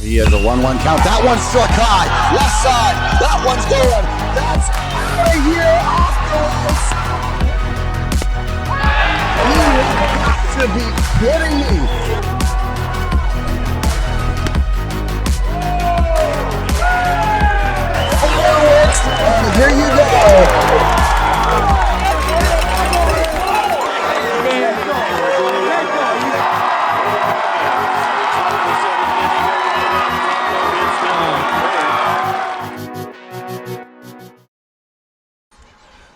He has a 1-1 count. That one's struck high. Left side. That one's going. That's out of here off the race. You have to be kidding me. Fireworks. And here you go.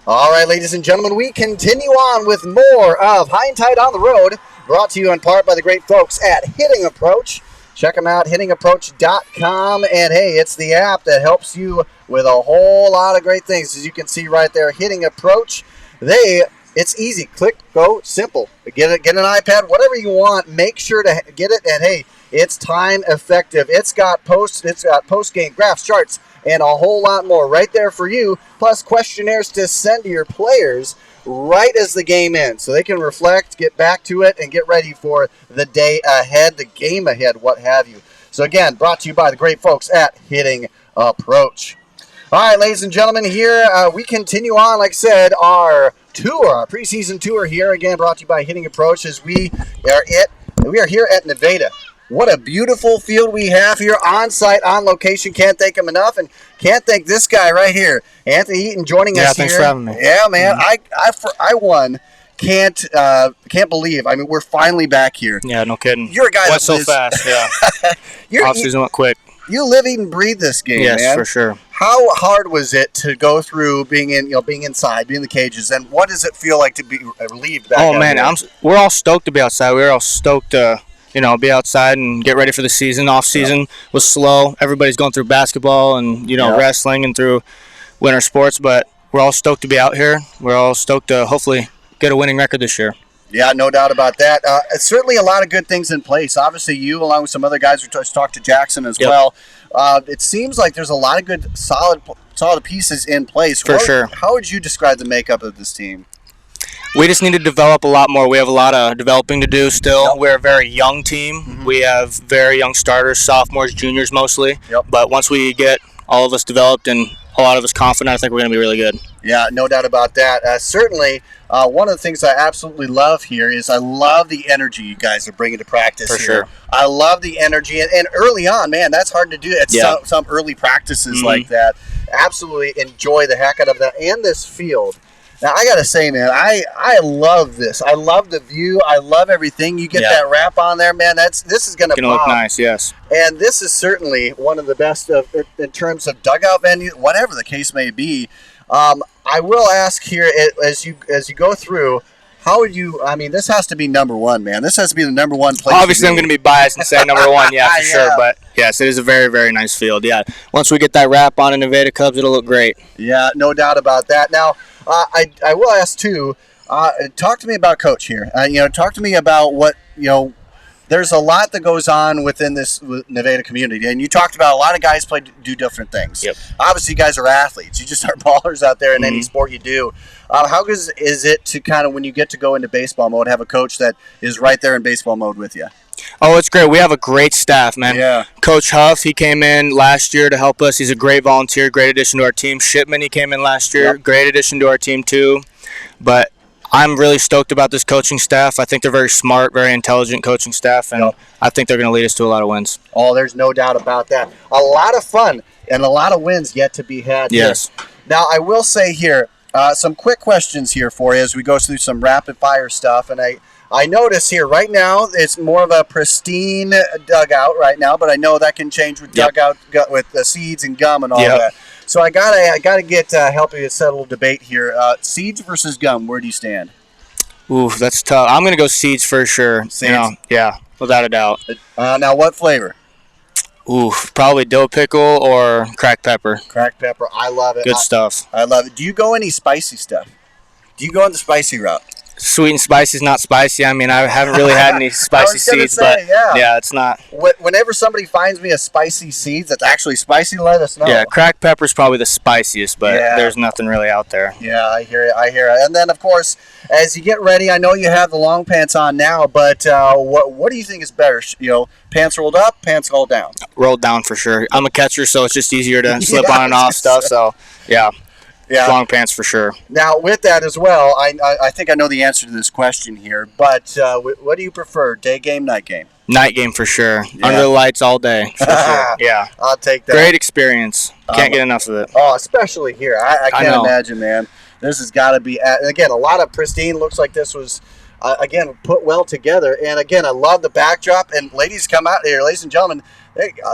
All right, ladies and gentlemen, we continue on with more of High and Tight on the Road, brought to you in part by the great folks at Hitting Approach. Check them out, hittingapproach.com. And, hey, it's the app that helps you with a whole lot of great things. As you can see right there, Hitting Approach, it's easy. Click, go, simple. Get an iPad, whatever you want. Make sure to get it. And, hey, it's time effective. It's got post-game graphs, charts, and a whole lot more right there for you, plus questionnaires to send to your players right as the game ends, so they can reflect, get back to it, and get ready for the day ahead, the game ahead, what have you. So again, brought to you by the great folks at Hitting Approach. All right, ladies and gentlemen, here we continue on, like I said, our preseason tour here, again, brought to you by Hitting Approach, as we are here at Nevada. What a beautiful field we have here on site, on location. Can't thank him enough, and can't thank this guy right here, Anthony Eaton, joining us here. Yeah, thanks for having me. Yeah, man, can't believe. I mean, we're finally back here. Yeah, no kidding. You're a guy went so fast. Yeah, off-season went quick. You live, eat, and breathe this game, yes, man. For sure. How hard was it to go through being inside, being in the cages, and what does it feel like to be relieved back? Oh man, we're all stoked to be outside. We're all stoked to be outside and get ready for the season. Off-season was slow. Everybody's going through basketball and, wrestling and through winter sports, but we're all stoked to be out here. We're all stoked to hopefully get a winning record this year. Yeah, no doubt about that. Certainly a lot of good things in place. Obviously, you, along with some other guys, we talked to Jackson as well. It seems like there's a lot of good, solid pieces in place. For sure. How would you describe the makeup of this team? We just need to develop a lot more. We have a lot of developing to do still. Yep. We're a very young team. Mm-hmm. We have very young starters, sophomores, juniors mostly. Yep. But once we get all of us developed and a lot of us confident, I think we're going to be really good. Yeah, no doubt about that. Certainly, one of the things I absolutely love here is I love the energy you guys are bringing to practice For here. sure. I love the energy. And early on, man, that's hard to do at some early practices like that. Absolutely enjoy the heck out of that and this field. Now, I got to say, man, I love this. I love the view. I love everything. You get that wrap on there, man. This is going to look nice, yes. And this is certainly one of the best in terms of dugout venue, whatever the case may be. I will ask here, as you go through, how would you? I mean, this has to be number one, man. This has to be the number one place. Obviously, I'm going to be biased and say number one, for sure. But yes, it is a very, very nice field. Yeah, once we get that wrap on in Nevada Cubs, it'll look great. Yeah, no doubt about that. Now, I will ask too. Talk to me about Coach here. Talk to me about what There's a lot that goes on within this Nevada community, and you talked about a lot of guys do different things. Yep. Obviously, you guys are athletes. You just are ballers out there in any sport you do. How good is it to kind of, when you get to go into baseball mode, have a coach that is right there in baseball mode with you? Oh, it's great. We have a great staff, man. Yeah. Coach Huff, he came in last year to help us. He's a great volunteer, great addition to our team. Shipman, he came in last year, great addition to our team too. But I'm really stoked about this coaching staff. I think they're very smart, very intelligent coaching staff, and I think they're going to lead us to a lot of wins. Oh, there's no doubt about that. A lot of fun and a lot of wins yet to be had. Yes. Here. Now, I will say here, some quick questions here for you as we go through some rapid-fire stuff, and I notice here right now it's more of a pristine dugout right now, but I know that can change with dugout with the seeds and gum and all that. So I gotta get help you settle a debate here. Seeds versus gum, where do you stand? Ooh, that's tough. I'm gonna go seeds for sure. Seeds? Yeah, without a doubt. Now, what flavor? Ooh, probably dill pickle or cracked pepper. Cracked pepper, I love it. Good stuff. I love it. Do you go any spicy stuff? Do you go on the spicy route? sweet and spicy is not spicy. I mean, I haven't really had any spicy seeds, but yeah, it's not. Whenever somebody finds me a spicy seeds that's actually spicy, let us know. Yeah, cracked pepper is probably the spiciest, but there's nothing really out there. Yeah, I hear it. And then, of course, as you get ready, I know you have the long pants on now, but what do you think is better? Pants rolled up, pants rolled down? Rolled down for sure. I'm a catcher, so it's just easier to slip on and off stuff, so yeah. Yeah, long pants for sure. Now, with that as well, I think I know the answer to this question here, but what do you prefer, day game, night game? Night game for sure. Yeah. Under the lights all day, for sure. Yeah. I'll take that. Great experience. Can't get enough of it. Oh, especially here. I can't imagine, man. This has got to be, again, a lot of pristine. Looks like this was, again, put well together. And, again, I love the backdrop. And ladies, come out here, ladies and gentlemen.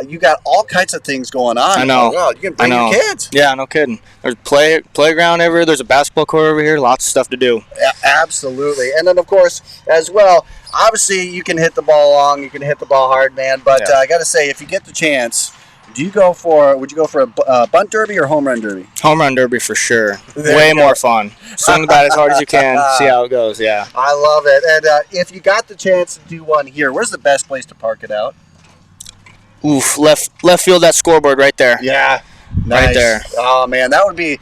You got all kinds of things going on. I know. You can bring your kids. Yeah, no kidding. There's playground everywhere. There's a basketball court over here. Lots of stuff to do. Yeah, absolutely. And then, of course, as well, obviously you can hit the ball long. You can hit the ball hard, man. But I got to say, if you get the chance, would you go for a bunt derby or home run derby? Home run derby for sure. Way more fun. Swing the bat as hard as you can. See how it goes. Yeah. I love it. And if you got the chance to do one here, where's the best place to park it out? Oof, left field, that scoreboard right there. Yeah, nice. Right there. Oh, man, that would be,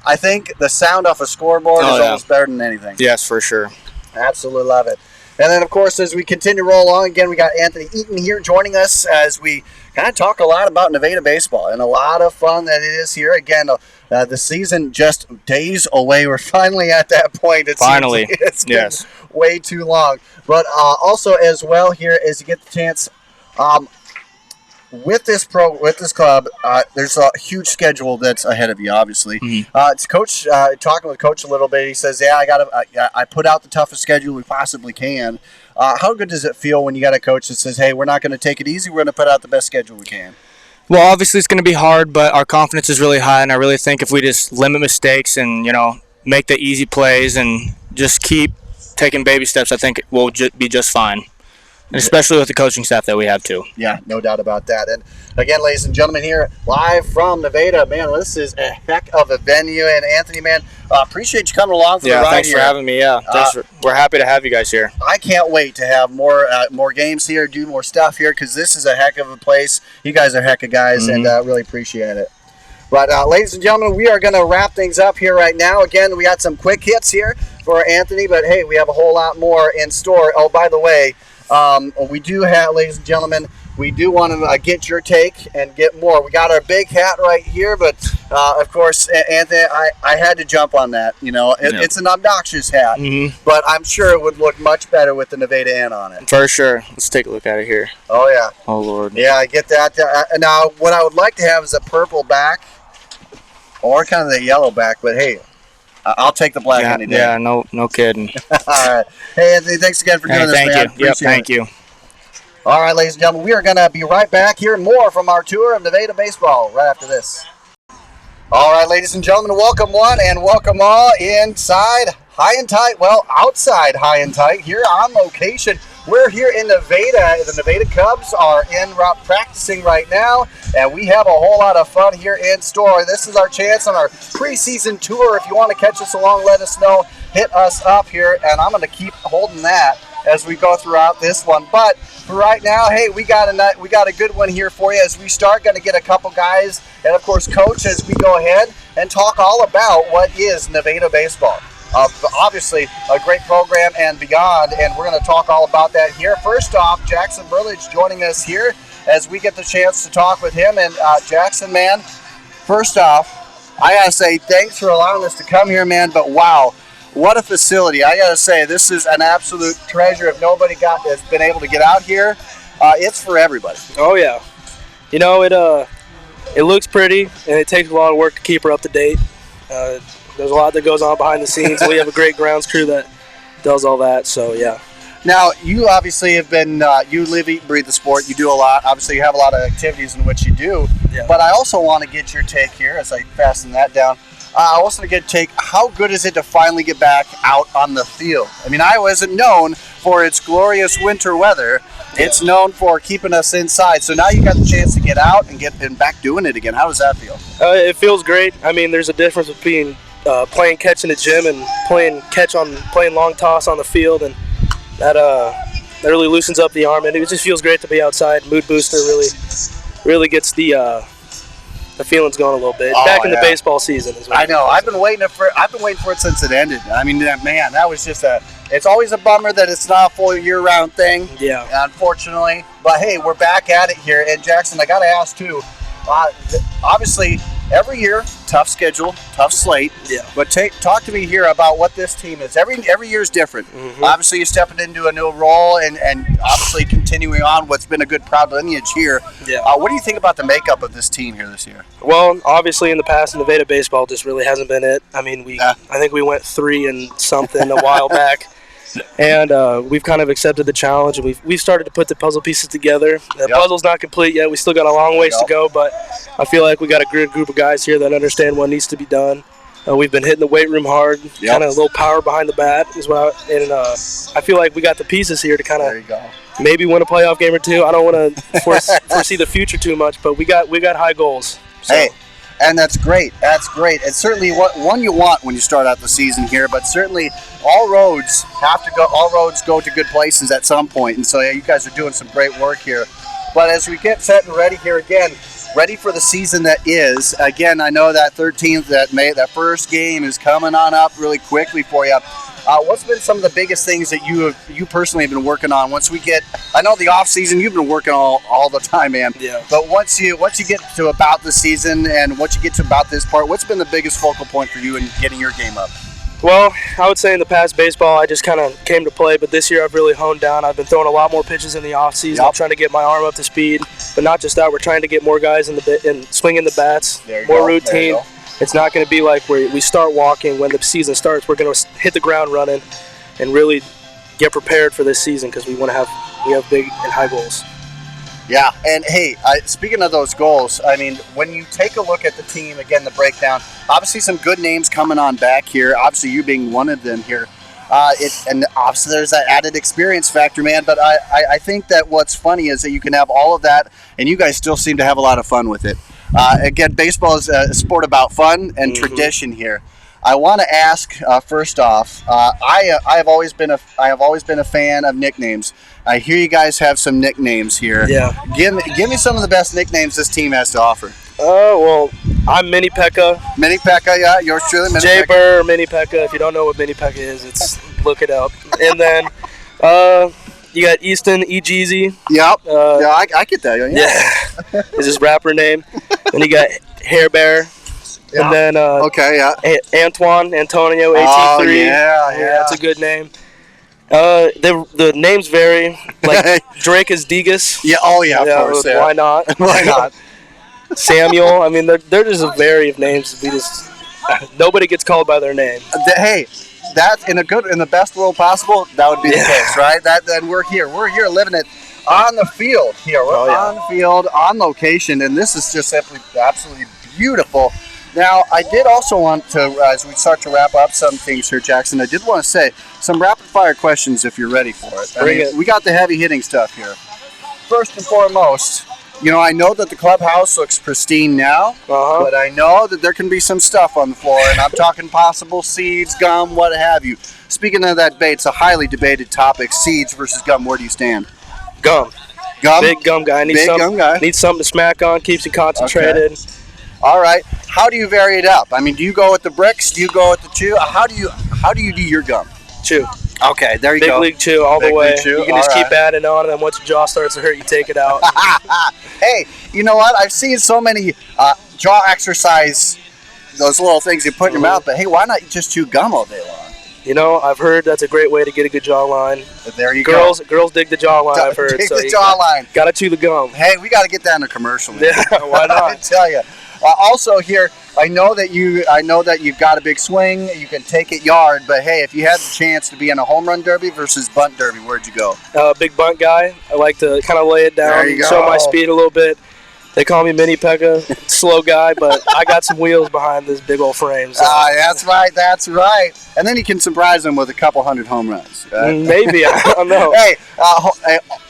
I think the sound off a scoreboard is almost better than anything. Yes, for sure. Absolutely love it. And then, of course, as we continue to roll along, again, we got Anthony Eaton here joining us as we kind of talk a lot about Nevada baseball and a lot of fun that it is here. Again, the season just days away. We're finally at that point. Finally. It's been way too long. But also as well here, as you get the chance, with this club, there's a huge schedule that's ahead of you. Obviously, it's Coach talking with Coach a little bit. He says, "Yeah, I put out the toughest schedule we possibly can." How good does it feel when you got a coach that says, "Hey, we're not going to take it easy. We're going to put out the best schedule we can"? Well, obviously it's going to be hard, but our confidence is really high, and I really think if we just limit mistakes and make the easy plays and just keep taking baby steps, I think we'll be just fine. And especially with the coaching staff that we have, too. Yeah, no doubt about that. And, again, ladies and gentlemen, here live from Nevada, man, this is a heck of a venue. And, Anthony, man, appreciate you coming along for the ride thanks for having me. Yeah, we're happy to have you guys here. I can't wait to have more games here, do more stuff here, because this is a heck of a place. You guys are heck of guys, and really appreciate it. But, ladies and gentlemen, we are going to wrap things up here right now. Again, we got some quick hits here for Anthony, but, hey, we have a whole lot more in store. Oh, by the way, we do have, ladies and gentlemen, we do want to get your take and get more. We got our big hat right here, but of course, Anthony, I had to jump on that. It's an obnoxious hat, but I'm sure it would look much better with the Nevada N on it. For sure. Let's take a look at it here. Oh, yeah. Oh, Lord. Yeah, I get that. Now, what I would like to have is a purple back or kind of the yellow back, but hey, I'll take the black any day. Yeah, no kidding. All right. Hey, Anthony, thanks again for doing this, man. Thank you. All right, ladies and gentlemen, we are going to be right back here. More from our tour of Nevada baseball right after this. All right, ladies and gentlemen, welcome one and welcome all inside High and Tight. Well, outside High and Tight here on location. We're here in Nevada. The Nevada Cubs are en route practicing right now, and we have a whole lot of fun here in store. This is our chance on our preseason tour. If you want to catch us along, let us know. Hit us up here, and I'm going to keep holding that as we go throughout this one. But for right now, hey, we got a good one here for you as we start. Going to get a couple guys, and of course, Coach, as we go ahead and talk all about what is Nevada baseball. Obviously, a great program and beyond, and we're going to talk all about that here. First off, Jackson Burlage joining us here as we get the chance to talk with him. And Jackson, man, first off, I got to say thanks for allowing us to come here, man, but wow, what a facility. I got to say, this is an absolute treasure. If nobody has been able to get out here, it's for everybody. Oh, yeah. It looks pretty, and it takes a lot of work to keep her up to date. There's a lot that goes on behind the scenes. We have a great grounds crew that does all that, so yeah. Now, you obviously have been, you live, eat, and breathe the sport. You do a lot. Obviously, you have a lot of activities in which you do. Yeah. But I also want to get your take here as I fasten that down. I also want to get a take, how good is it to finally get back out on the field? I mean, Iowa isn't known for its glorious winter weather. Yeah. It's known for keeping us inside. So now you got the chance to get out and get back doing it again. How does that feel? It feels great. I mean, there's a difference between playing catch in the gym and playing long toss on the field, and that really loosens up the arm, and it just feels great to be outside. Mood booster really gets the feelings going a little bit. Back in the baseball season as well. I know. I've been waiting for it since it ended. I mean, man, that was just it's always a bummer that it's not a full year-round thing. Yeah. Unfortunately. But hey, we're back at it here. And Jackson, I got to ask too. Obviously, every year, tough schedule, tough slate. Yeah. But talk to me here about what this team is. Every year is different. Mm-hmm. Obviously, you're stepping into a new role and obviously continuing on what's been a good proud lineage here. Yeah. What do you think about the makeup of this team here this year? Well, obviously, in the past, Nevada baseball just really hasn't been it. I mean, I think we went 3 and something a while back. And we've kind of accepted the challenge, and we've started to put the puzzle pieces together. The puzzle's not complete yet. We still got a long ways to go, but I feel like we got a good group of guys here that understand what needs to be done. We've been hitting the weight room hard, kind of a little power behind the bat as well. And I feel like we got the pieces here to kind of maybe win a playoff game or two. I don't want to foresee the future too much, but we got high goals. So. Hey. And that's great. That's great. It's certainly one you want when you start out the season here, but certainly all roads go to good places at some point. And so you guys are doing some great work here. But as we get set and ready here again, ready for the season that is, again, I know that 13th, that first game is coming on up really quickly for you. What's been some of the biggest things that you personally have been working on? I know the off season you've been working all the time, man. Yeah. But once you get to about the season and once you get to about this part, what's been the biggest focal point for you in getting your game up? Well, I would say in the past baseball, I just kind of came to play, but this year I've really honed down. I've been throwing a lot more pitches in the off season. I'm trying to get my arm up to speed, but not just that. We're trying to get more guys in swinging the bats, more routine. It's not going to be like we start walking when the season starts. We're going to hit the ground running and really get prepared for this season because we have big and high goals. Yeah, and hey, speaking of those goals, I mean, when you take a look at the team, again, the breakdown, obviously some good names coming on back here, obviously you being one of them here, and obviously there's that added experience factor, man, but I think that what's funny is that you can have all of that, and you guys still seem to have a lot of fun with it. Again, baseball is a sport about fun and tradition here. I want to ask first off. I have always been a fan of nicknames. I hear you guys have some nicknames here. Yeah. Give me some of the best nicknames this team has to offer. Well, I'm Mini Pekka. Mini Pekka, yeah, yours truly. Mini Jay Pekka. Burr, Mini Pekka. If you don't know what Mini Pekka is, look it up. And then you got Easton E. Jeezy. Yep. I get that. Yeah. Is his rapper name. Then you got Hair Bear. Yeah. And then Antonio AT3. Oh, yeah. That's a good name. The names vary. Like Drake is Degas. Yeah. Oh yeah. Of course. Yeah. Why not? Why not? Samuel. I mean, they're just a vary of names. Nobody gets called by their name. Hey, that in the best world possible, that would be the case, right? Then we're here living it on the field here. We're on the field, on location, and this is just simply absolutely beautiful. Now, I did also want to, as we start to wrap up some things here, Jackson, I did want to say some rapid-fire questions if you're ready for it. Bring it. We got the heavy-hitting stuff here. First and foremost, I know that the clubhouse looks pristine now, but I know that there can be some stuff on the floor, and I'm talking possible seeds, gum, what have you. Speaking of that debate, it's a highly debated topic, seeds versus gum. Where do you stand? Gum. Big gum guy. Need something to smack on, keeps you concentrated. Okay. All right. How do you vary it up? I mean, do you go with the bricks? Do you go with the chew? How do you do your gum? Chew. Okay, there you go. Big league chew all the way. You can just keep adding on, and then once your jaw starts to hurt, you take it out. Hey, you know what? I've seen so many jaw exercise, those little things you put in your mouth, but hey, why not just chew gum all day long? I've heard that's a great way to get a good jawline. There you go. Girls dig the jawline, I've heard. Dig the jawline. Gotta chew the gum. Hey, we got to get that in a commercial, man. Yeah, why not? I tell you. Also here, I know that you've got a big swing. You can take it yard, but hey, if you had the chance to be in a home run derby versus bunt derby, where'd you go? Big bunt guy. I like to kind of lay it down, show my speed a little bit. They call me Mini Pekka, slow guy, but I got some wheels behind this big old frame. So. That's right. And then you can surprise them with a couple hundred home runs. Maybe, I don't know. Hey,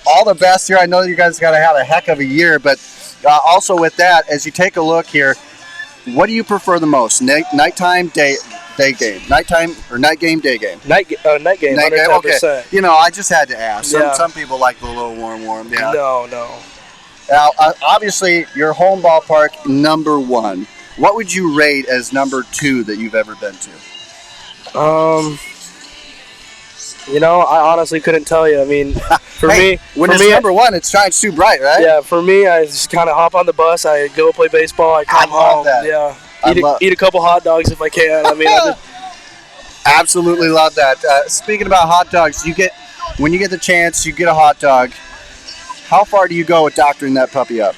all the best here. I know you guys got to have a heck of a year, but also with that, as you take a look here, what do you prefer the most? Nighttime, day game? Nighttime or night game, day game? Night game, 110%. Okay. You know, I just had to ask. Yeah. Some people like the little warm. Yeah. No. Now, obviously, your home ballpark, number 1. What would you rate as number 2 that you've ever been to? You know, I honestly couldn't tell you. I mean, for me, number 1, it shines too bright, right? Yeah, for me, I just kind of hop on the bus. I go play baseball. I come love home. that. Yeah, eat a couple hot dogs if I can. I mean, absolutely love that. Speaking about hot dogs, when you get the chance, you get a hot dog. How far do you go with doctoring that puppy up?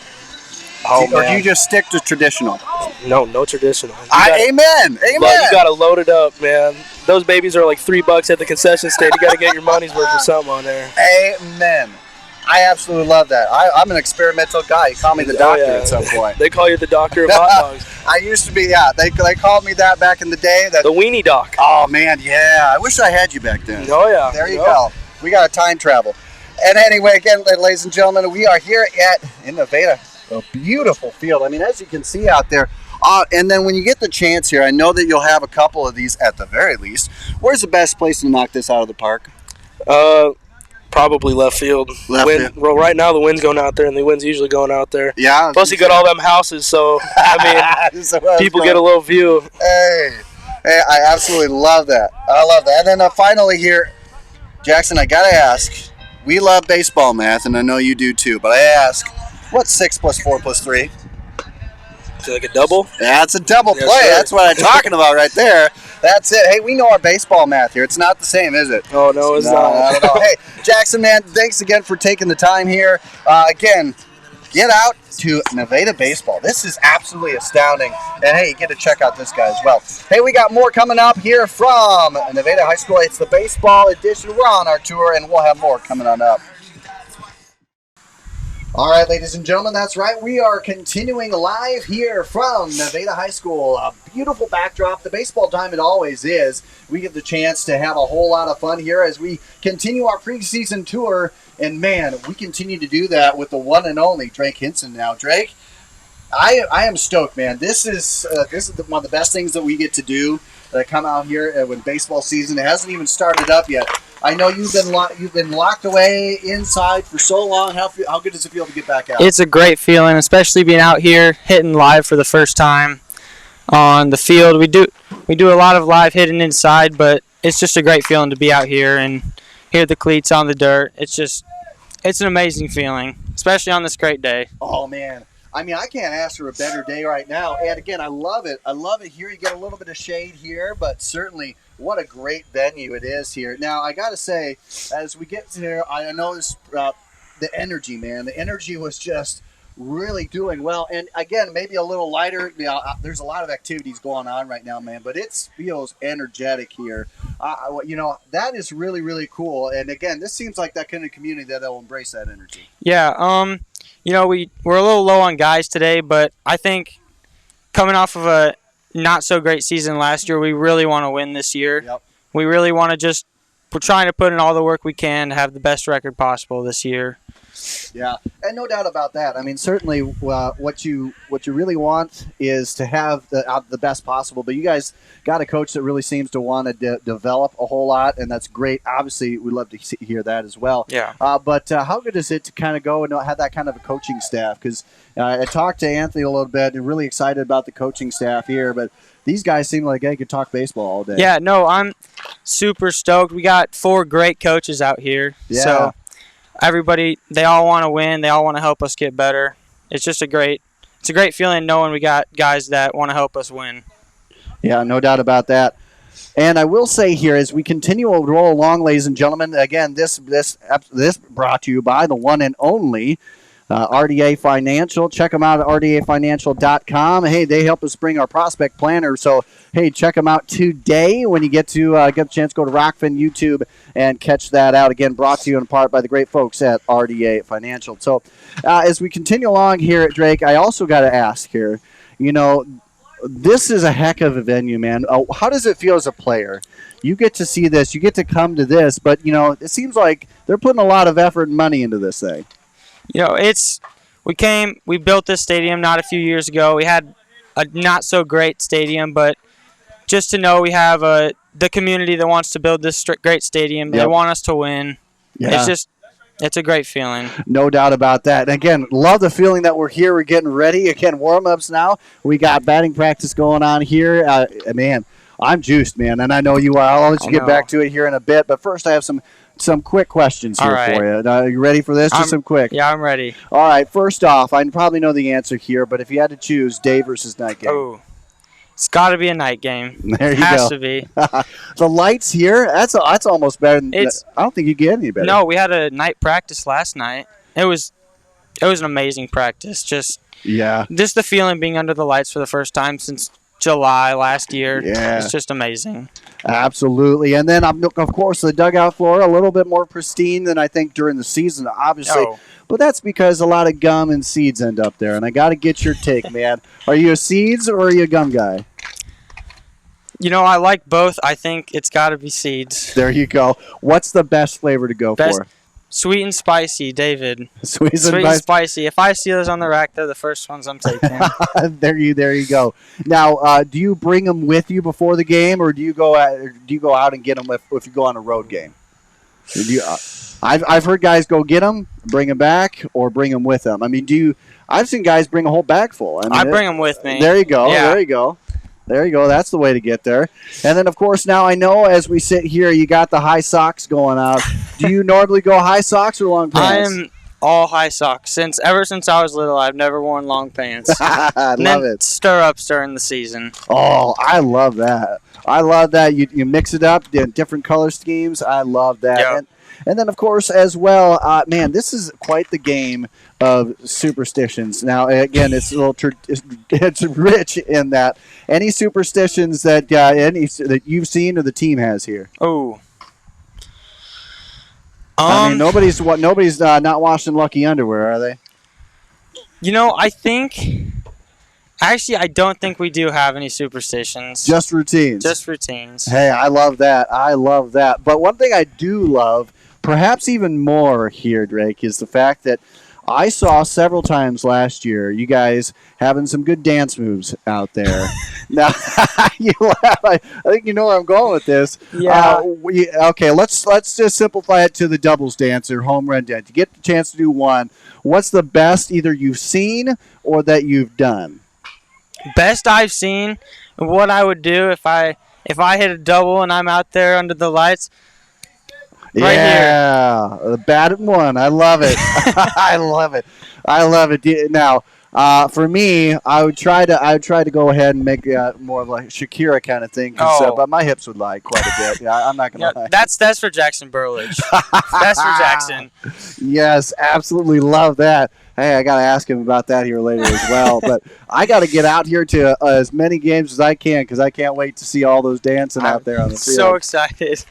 Or do you just stick to traditional? No traditional. Amen. You gotta load it up, man. Those babies are like $3 at the concession stand. You gotta get your money's worth for something on there. Amen. I absolutely love that. I'm an experimental guy. You call me the doctor at some point. They call you the doctor of hot dogs. I used to be, yeah. They called me that back in the day. The weenie doc. Oh, man, yeah. I wish I had you back then. Oh, yeah. There you go. We got to time travel. And anyway, again, ladies and gentlemen, we are here in Nevada. A beautiful field. I mean, as you can see out there. And then when you get the chance here, I know that you'll have a couple of these at the very least. Where's the best place to knock this out of the park? Probably left field. Field. Well, right now the wind's going out there, and the wind's usually going out there. Yeah. Plus, you got all them houses, so I mean, people get a little view. Hey, I absolutely love that. I love that. And then finally here, Jackson, I gotta ask. We love baseball math, and I know you do too. But I ask, what's 6 + 4 + 3? Is it like a double? Yeah, it's a double play. Sure. That's what I'm talking about right there. That's it. Hey, we know our baseball math here. It's not the same, is it? Oh, no, it's not. Not at all. Hey, Jackson, man, thanks again for taking the time here. Again, get out to Nevada baseball. This is absolutely astounding. And, hey, you get to check out this guy as well. Hey, we got more coming up here from Nevada High School. It's the baseball edition. We're on our tour, and we'll have more coming on up. All right, ladies and gentlemen, that's right. We are continuing live here from Nevada High School. A beautiful backdrop. The baseball time it always is. We get the chance to have a whole lot of fun here as we continue our preseason tour. And, man, we continue to do that with the one and only Drake Hinson now. Drake, I am stoked, man. This is one of the best things that we get to do. Come out here when baseball season. It hasn't even started up yet. I know you've been locked away inside for so long. How good does it feel to get back out? It's a great feeling, especially being out here hitting live for the first time on the field. We do a lot of live hitting inside, but it's just a great feeling to be out here and hear the cleats on the dirt. It's an amazing feeling, especially on this great day. Oh man. I mean, I can't ask for a better day right now. And again, I love it. I love it here. You get a little bit of shade here, but certainly what a great venue it is here. Now, I got to say, as we get to here, I noticed the energy, man. The energy was just really doing well. And again, maybe a little lighter. You know, there's a lot of activities going on right now, man, but it feels energetic here. You know, that is really, really cool. And again, this seems like that kind of community that'll embrace that energy. Yeah, you know, we're a little low on guys today, but I think coming off of a not so great season last year, we really want to win this year. Yep. We really want to we're trying to put in all the work we can to have the best record possible this year. Yeah, and no doubt about that. I mean, certainly what you really want is to have the best possible. But you guys got a coach that really seems to want to develop a whole lot, and that's great. Obviously, we'd love to hear that as well. Yeah. But how good is it to kind of go and have that kind of a coaching staff? Because I talked to Anthony a little bit and really excited about the coaching staff here, but these guys seem like they could talk baseball all day. Yeah, no, I'm super stoked. We got 4 great coaches out here. Yeah. So everybody, they all want to win. They all want to help us get better. It's a great feeling knowing we got guys that want to help us win. Yeah, no doubt about that. And I will say here, as we continue to roll along, ladies and gentlemen, again, this brought to you by the one and only RDA Financial. Check them out at rdafinancial.com. Hey, they help us bring our prospect planner. So, hey, check them out today when you get the chance. Go to Rockfin YouTube and catch that out. Again, brought to you in part by the great folks at RDA Financial. So, as we continue along here at Drake, I also got to ask here, you know, this is a heck of a venue, man. How does it feel as a player? You get to see this. You get to come to this. But, you know, it seems like they're putting a lot of effort and money into this thing. You know, we built this stadium not a few years ago. We had a not so great stadium, but just to know we have the community that wants to build this great stadium. They want us to win. Yeah. It's a great feeling. No doubt about that. And again, love the feeling that we're here. We're getting ready. Again, warm-ups now. We got batting practice going on here. Man, I'm juiced, man, and I know you are. I'll let you get back to it here in a bit. But first, I have some quick questions here for you. Are you ready for this? Just some quick. Yeah, I'm ready. All right, first off, I probably know the answer here, but if you had to choose day versus night game. Oh, it's got to be a night game. There you go. Has to be. The lights here, that's almost better than I don't think you get any better. No, we had a night practice last night. It was an amazing practice. Just the feeling being under the lights for the first time since July last year. Yeah. It's just amazing. Absolutely. And then, of course, the dugout floor, a little bit more pristine than I think during the season, obviously. Oh. But that's because a lot of gum and seeds end up there. And I got to get your take, man. Are you a seeds or are you a gum guy? I like both. I think it's got to be seeds. There you go. What's the best flavor to go for? Sweet and spicy, David. Sweet and spicy. If I see those on the rack, they're the first ones I'm taking. There you go. Now, do you bring them with you before the game, or do you go out and get them if you go on a road game? I've heard guys go get them, bring them back, or bring them with them. I mean, I've seen guys bring a whole bag full. I bring them with me. There you go. Yeah. There you go. That's the way to get there. And then, of course, now I know as we sit here, you got the high socks going out. Do you normally go high socks or long pants? I am all high socks. Ever since I was little, I've never worn long pants. I love it. Stir-ups during the season. Oh, I love that. You mix it up, different color schemes. I love that. Yep. And then, of course, as well, man, this is quite the game of superstitions. Now, again, it's a little it's rich in that. Any superstitions that that you've seen or the team has here? Oh, I mean, nobody's not washing lucky underwear, are they? I think. Actually, I don't think we do have any superstitions. Just routines. Just routines. Hey, I love that. But one thing I do love, perhaps even more here, Drake, is the fact that I saw several times last year you guys having some good dance moves out there. Now, you laugh. I think you know where I'm going with this. Yeah. Okay, let's just simplify it to the doubles dance or home run dance. You get the chance to do one. What's the best either you've seen or that you've done? Best I've seen, what I would do if I hit a double and I'm out there under the lights. Right here. The batted one. I love it. I love it. Now, for me, I would try to go ahead and make more of like Shakira kind of thing, but my hips would lie quite a bit. Yeah, I'm not gonna lie. That's for Jackson Burlage. That's for Jackson. Yes, absolutely love that. Hey, I got to ask him about that here later as well. But I got to get out here to as many games as I can because I can't wait to see all those dancing out there on the field. So excited.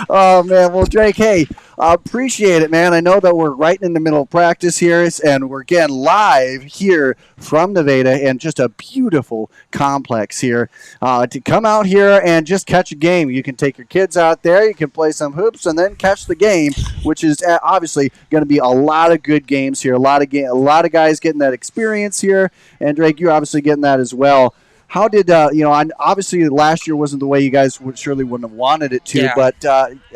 Oh, man. Well, Drake, hey, appreciate it, man. I know that we're right in the middle of practice here, and we're getting live here from Nevada and just a beautiful complex here. To come out here and just catch a game. You can take your kids out there, you can play some hoops, and then catch the game, which is obviously going to be a lot of good games here. A lot of guys getting that experience here, and Drake, you're obviously getting that as well. How did obviously last year wasn't the way you guys surely wouldn't have wanted it to, but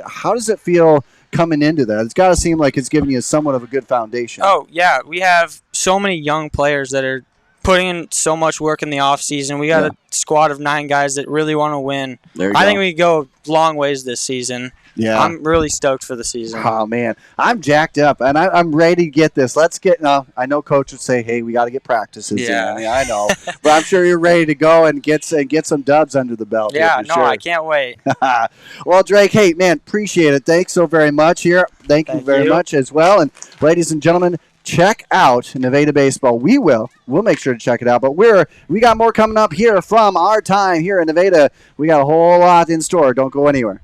how does it feel coming into that? It's got to seem like it's giving you somewhat of a good foundation. Oh, yeah. We have so many young players that are putting in so much work in the offseason. We got a squad of 9 guys that really want to win. I think we go long ways this season. Yeah. I'm really stoked for the season. Oh, man. I'm jacked up, and I'm ready to get this. I know Coach would say, hey, we got to get practices in. I mean, I know. But I'm sure you're ready to go and get some dubs under the belt. Yeah, sure. I can't wait. Well, Drake, hey, man, appreciate it. Thanks so very much here. Thank you very much as well. And ladies and gentlemen, check out Nevada Baseball. We'll make sure to check it out. But we got more coming up here from our time here in Nevada. We got a whole lot in store. Don't go anywhere.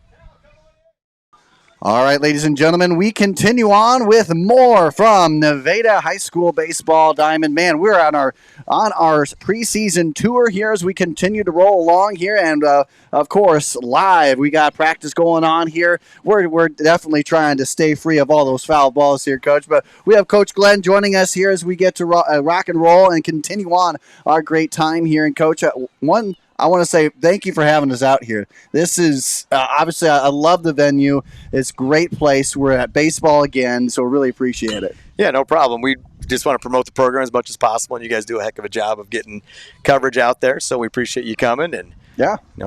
All right, ladies and gentlemen, we continue on with more from Nevada High School Baseball Diamond. Man, we're on our preseason tour here as we continue to roll along here, and of course, live. We got practice going on here. We're definitely trying to stay free of all those foul balls here, Coach. But we have Coach Glenn joining us here as we get to rock and roll and continue on our great time here. And Coach, one I want to say thank you for having us out here. This is obviously I love the venue. It's a great place. We're at baseball again, so really appreciate it. Yeah, no problem. We just want to promote the program as much as possible, and you guys do a heck of a job of getting coverage out there. So we appreciate you coming, and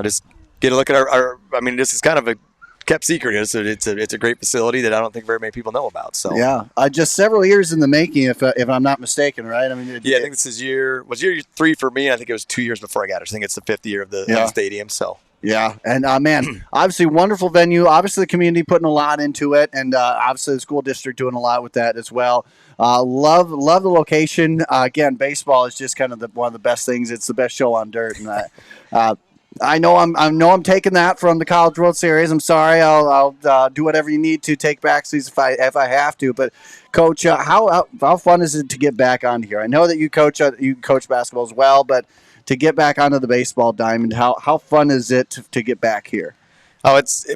just get a look at our. I mean, this is kind of a kept secret. It's a great facility that I don't think very many people know about. So just several years in the making, if I'm not mistaken, right? I mean, I think this is year 3 for me. I think it was 2 years before I got it. I think it's the 5th year of the stadium. So. Yeah, and man, obviously wonderful venue. Obviously the community putting a lot into it, and obviously the school district doing a lot with that as well. Love the location. Again, baseball is just kind of one of the best things. It's the best show on dirt, and I know I'm taking that from the College World Series. I'm sorry. I'll do whatever you need to take back these if I have to. But Coach, how fun is it to get back on here? I know that you coach basketball as well, but to get back onto the baseball diamond, how fun is it to get back here? Oh, it's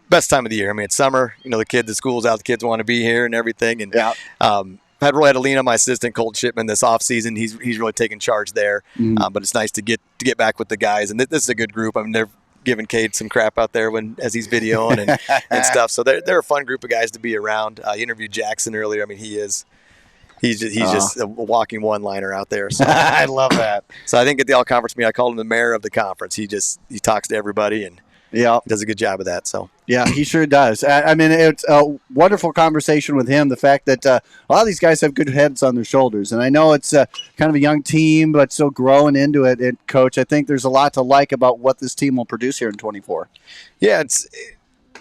best time of the year. I mean, it's summer. The school's out. The kids want to be here and everything. And had to lean on my assistant Colt Shipman this off season. He's really taken charge there. But it's nice to get back with the guys. And this is a good group. I mean, they're giving Cade some crap out there as he's videoing and stuff. So they're a fun group of guys to be around. You interviewed Jackson earlier. I mean, he's just a walking one-liner out there. So. I love that. So I think at the all-conference meeting, I called him the mayor of the conference. He talks to everybody and does a good job of that. So yeah, he sure does. I mean, it's a wonderful conversation with him. The fact that a lot of these guys have good heads on their shoulders, and I know it's kind of a young team, but still growing into it. And Coach, I think there's a lot to like about what this team will produce here in 24. Yeah,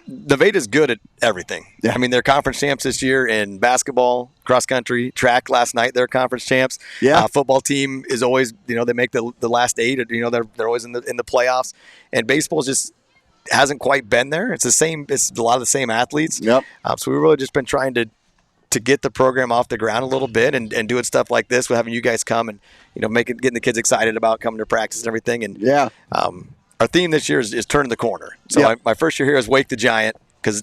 Nevada's good at everything. Yeah. I mean, they're conference champs this year in basketball, cross country, track. Last night they're conference champs. Yeah, football team is always, they make the last 8. They're always in the playoffs, and baseball just hasn't quite been there. It's the same. It's a lot of the same athletes. Yep. So we've really just been trying to get the program off the ground a little bit and doing stuff like this with having you guys come and getting the kids excited about coming to practice and everything. And our theme this year is turning the corner. So my first year here is Wake the Giant because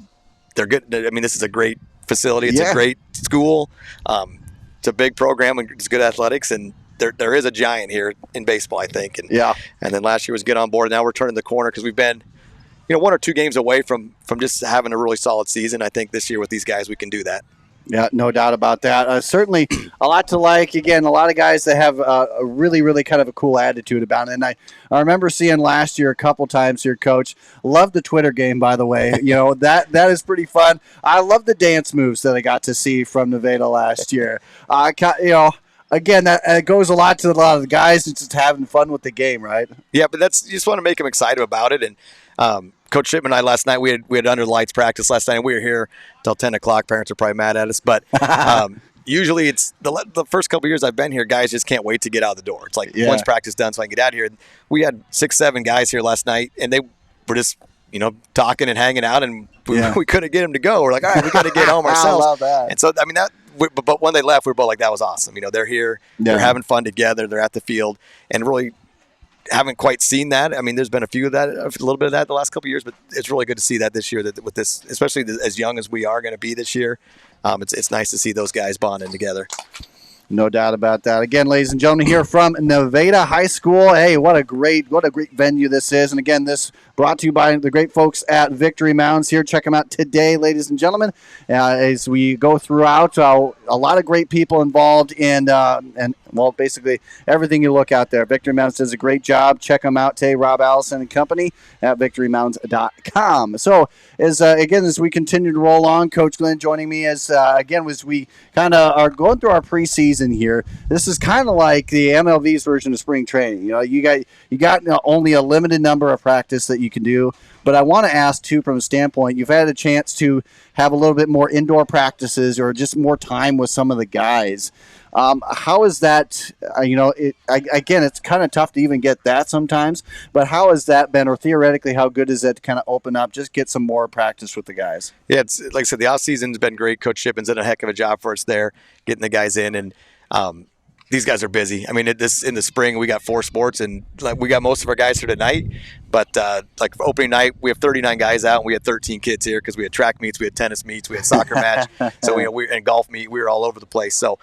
they're good. I mean, this is a great facility. It's a great school. It's a big program and it's good athletics. And there is a giant here in baseball, I think. And then last year was get on board. And now we're turning the corner because we've been, 1 or 2 games away from just having a really solid season. I think this year with these guys, we can do that. Yeah, no doubt about that. Certainly a lot to like. Again, a lot of guys that have a really, really kind of a cool attitude about it. And I remember seeing last year a couple times here, Coach. Love the Twitter game, by the way. That is pretty fun. I love the dance moves that I got to see from Nevada last year. Again, that goes a lot to a lot of the guys. It's just having fun with the game, right? Yeah, but you just want to make them excited about it. And Coach Shipman and I last night, we had under the lights practice last night, and we were here till 10 o'clock. Parents are probably mad at us. But usually it's the first couple of years I've been here, guys just can't wait to get out of the door. It's like, once practice done so I can get out of here. We had 6, 7 guys here last night, and they were just, talking and hanging out, and we couldn't get them to go. We're like, all right, we got to get home ourselves. I love that. And so, I mean, but when they left, we were both like, that was awesome. They're here, they're having fun together, they're at the field, and really haven't quite seen that. I mean, there's been a little bit of that the last couple of years, but it's really good to see that this year, that with this, especially as young as we are going to be this year, it's nice to see those guys bonding together. No doubt about that. Again, ladies and gentlemen, here from Nevada High School. Hey, what a great venue this is. And again, this brought to you by the great folks at Victory Mounds here. Check them out today, ladies and gentlemen. As we go throughout, a lot of great people involved in, basically everything you look out there. Victory Mounds does a great job. Check them out today, Rob Allison and company at victorymounds.com. So, as we continue to roll on, Coach Glenn joining me as we kind of are going through our preseason here. This is kind of like the MLB's version of spring training. You got only a limited number of practice that you can do. But I want to ask too, from a standpoint, you've had a chance to have a little bit more indoor practices or just more time with some of the guys. How is that? It's kind of tough to even get that sometimes. But how has that been, or theoretically, how good is that to kind of open up, just get some more practice with the guys? Yeah, it's like I said, the off season's been great. Coach Shipman's done a heck of a job for us there, getting the guys in, and these guys are busy. I mean, in the spring we got 4 sports, and we got most of our guys here tonight. But for opening night, we have 39 guys out, and we had 13 kids here because we had track meets, we had tennis meets, we had soccer match, so and golf meet. We were all over the place. So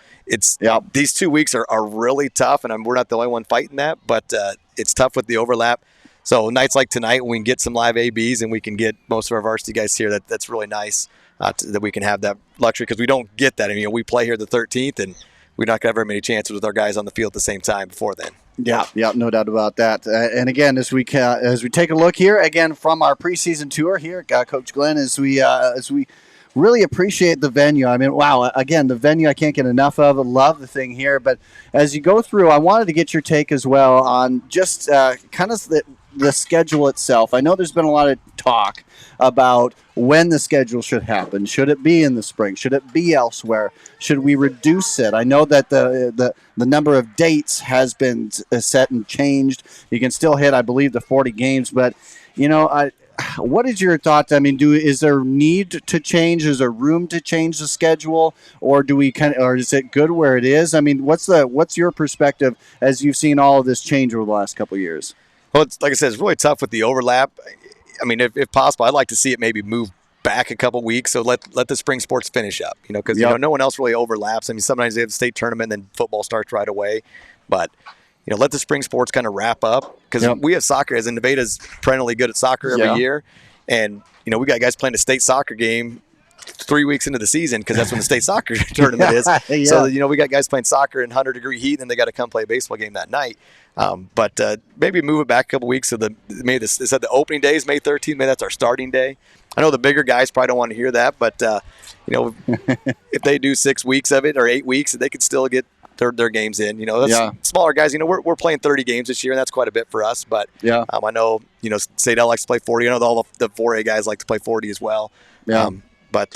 these 2 weeks are really tough, and we're not the only one fighting that. But it's tough with the overlap. So nights like tonight, when we can get some live ABs and we can get most of our varsity guys here, that's really nice that we can have that luxury, because we don't get that. I mean, we play here the 13th, and we're not going to have very many chances with our guys on the field at the same time before then. Yeah, no doubt about that. And again, as we take a look here again from our preseason tour here, Coach Glenn, as we really appreciate the venue. I mean, wow, again, the venue I can't get enough of. I love the thing here. But as you go through, I wanted to get your take as well on just kind of the schedule itself. I know there's been a lot of talk about when the schedule should happen. Should it be in the spring? Should it be elsewhere? Should we reduce it? I know that the number of dates has been set and changed. You can still hit, I believe, the 40 games, but what is your thoughts? I mean, is there need to change? Is there room to change the schedule, or or is it good where it is? I mean, what's your perspective as you've seen all of this change over the last couple of years? Well, it's, like I said, it's really tough with the overlap. I mean, if possible, I'd like to see it maybe move back a couple weeks, so let the spring sports finish up. Because no one else really overlaps. I mean, sometimes they have the state tournament, and then football starts right away, but let the spring sports kind of wrap up, because we have soccer, as in Nevada's perennially good at soccer every year, and we got guys playing a state soccer game 3 weeks into the season, because that's when the state soccer tournament is. So we got guys playing soccer in 100-degree heat, and then they got to come play a baseball game that night. But maybe move it back a couple weeks. So they said the opening day is May 13th. Maybe that's our starting day. I know the bigger guys probably don't want to hear that, but if they do 6 weeks of it or 8 weeks, they could still get their games in. Smaller guys. We're playing 30 games this year, and that's quite a bit for us. But I know Sadell likes to play 40. I know all the 4A guys like to play 40 as well. But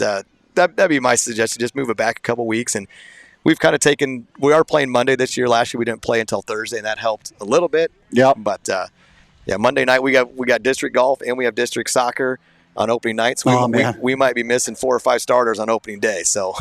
that'd be my suggestion. Just move it back a couple weeks. And we've kind of we are playing Monday this year. Last year we didn't play until Thursday, and that helped a little bit. But Monday night we got district golf and we have district soccer on opening night. So we might be missing 4 or 5 starters on opening day. So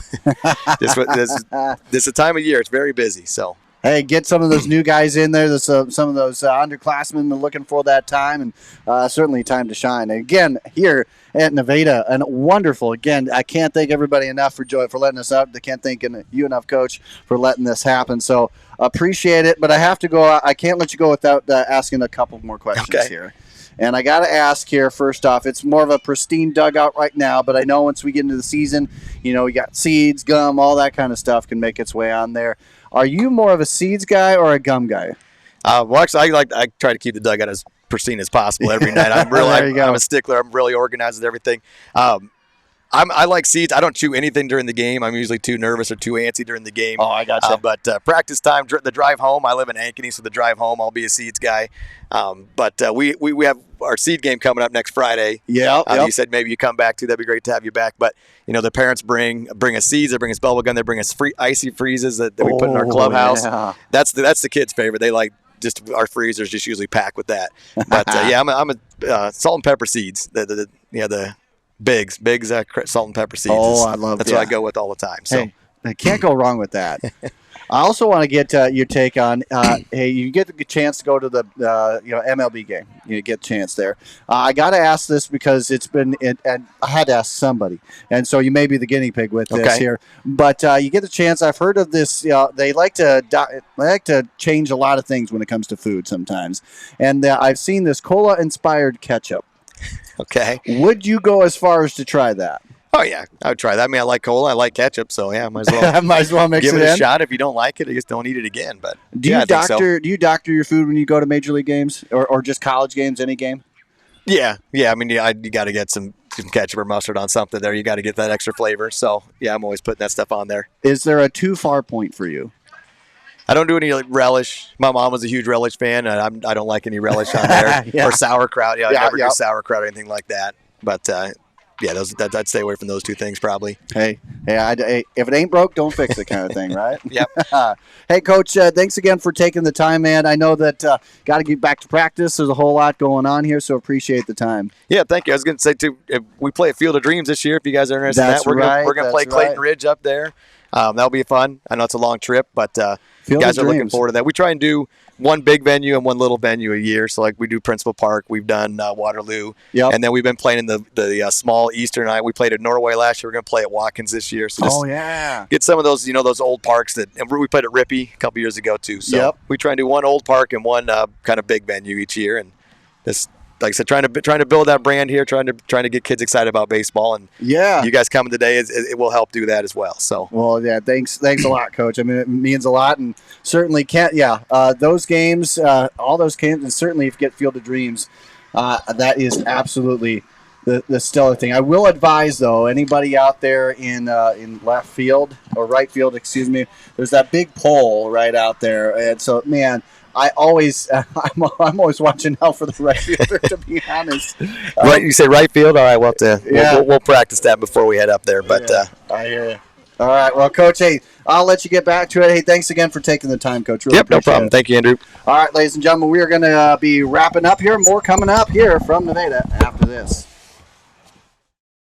this is a time of year. It's very busy. So. Hey, get some of those new guys in there. Some of those underclassmen looking for that time, and certainly time to shine. And again, here at Nevada, and wonderful. Again, I can't thank everybody enough for letting us up. I can't thank you enough, Coach, for letting this happen. So appreciate it. But I have to go. I can't let you go without asking a couple more questions here. And I got to ask here, first off, it's more of a pristine dugout right now, but I know once we get into the season, we got seeds, gum, all that kind of stuff can make its way on there. Are you more of a seeds guy or a gum guy? Well, actually, I try to keep the dugout as pristine as possible every night. I'm a stickler. I'm really organized with everything. I like seeds. I don't chew anything during the game. I'm usually too nervous or too antsy during the game. Oh, I gotcha. But practice time, the drive home, I live in Ankeny, so the drive home, I'll be a seeds guy. But we have our seed game coming up next Friday. You said maybe you come back too. That'd be great to have you back. But the parents bring us seeds, they bring us bubble gum, they bring us icy freezes that we put in our clubhouse. Yeah. That's the kids' favorite. They like just our freezers just usually packed with that. But I'm a salt and pepper seeds. The Biggs, salt and pepper seeds. Oh, I love that. That's what I go with all the time. So hey, I can't go wrong with that. I also want to get your take on, hey, you get the chance to go to the MLB game. You get a chance there. I got to ask this because and I had to ask somebody. And so you may be the guinea pig with this here. But you get the chance. I've heard of this. They like to change a lot of things when it comes to food sometimes. And I've seen this cola-inspired ketchup. Okay. Would you go as far as to try that? Oh, yeah. I would try that. I mean, I like cola. I like ketchup. So, yeah, might as well mix give it it in. a shot. If you don't like it, I just don't eat it again. But do you doctor your food when you go to major league games or just college games, any game? Yeah. I mean, you got to get some ketchup or mustard on something there. You got to get that extra flavor. So, yeah, I'm always putting that stuff on there. Is there a too far point for you? I don't do any relish. My mom was a huge relish fan, and I don't like any relish on there or sauerkraut. I never do sauerkraut or anything like that. But I'd stay away from those two things probably. Hey, if it ain't broke, don't fix it, kind of thing, right? Yep. Hey, Coach, thanks again for taking the time, man. I know that got to get back to practice. There's a whole lot going on here, so appreciate the time. Yeah, thank you. I was going to say too, if we play at Field of Dreams this year. If you guys are interested in that, we're going to play Clayton Ridge up there. That'll be fun. I know it's a long trip, but Field guys of are looking Dreams. forward to that. We try and do one big venue and one little venue a year. So like we do Principal Park, we've done Waterloo, Yep. and then we've been playing in the small Eastern. We played at Norway last year. We're going to play at Hawkeyes this year. So just yeah. get some of those, those old parks and we played at Rippey a couple years ago too. So Yep. we try and do one old park and one kind of big venue each year, and just like I said, trying to build that brand here, trying to get kids excited about baseball, and Yeah. you guys coming today it will help do that as well. So Well, yeah, thanks a lot, Coach. I mean, it means a lot, and certainly can't. Yeah, those games, all those games, and certainly if you get Field of Dreams, that is absolutely the stellar thing. I will advise though, anybody out there in left field or right field, excuse me, there's that big pole right out there, and so man. I'm always watching out for the right fielder, to be honest. right, you say right field. All right, Yeah. we'll practice that before we head up there. But I hear you. All right, well, Coach, hey, I'll let you get back to it. Hey, thanks again for taking the time, Coach. Really yep, no appreciate problem. it. Thank you, Andrew. All right, ladies and gentlemen, we are going to be wrapping up here. More coming up here from Nevada after this.